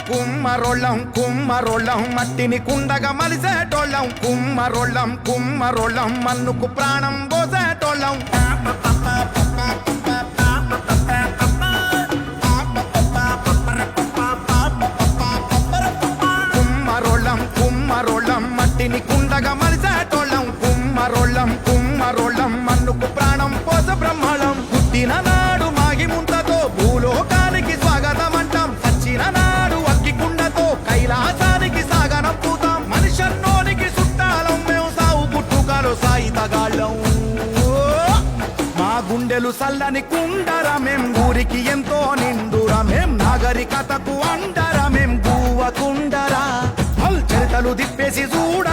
కుమ్మరోళ్ళం కుమ్మరోళ్ళం మట్టిని కుండగా మలిసేటోళ్ళం కుమ్మరోళ్ళం కుమ్మరోళ్ళం మన్నుకు ప్రాణం పోసేటోళ్ళం కుమ్మరోళ్ళం కుమ్మరోళ్ళం మట్టిని కుండగా మలిసేటోళ్ళం కుమ్మరోళ్ళం కుమ్మరోళ్ళం మన్నుకు ప్రాణం పోస బ్రహ్మళం పుట్టిన నాడు మాగి ముంతతో భూలోకానికి స్వాగతం అంటాం సచ్చిన నాడు అగ్గి కుండతో కైలాసానికి సాగనంపుతాం మనిషన్నోనికి చుట్టాలం మేము సావు పుట్టుకలో సాయితగాళ్ళం మా గుండెలు సల్లని కుండరమేం ఊరికి ఎంతో నిండురమేం నాగరికతకు అండరమేం గువ్వ కుండరా చరితలు దిప్పేసి చూడ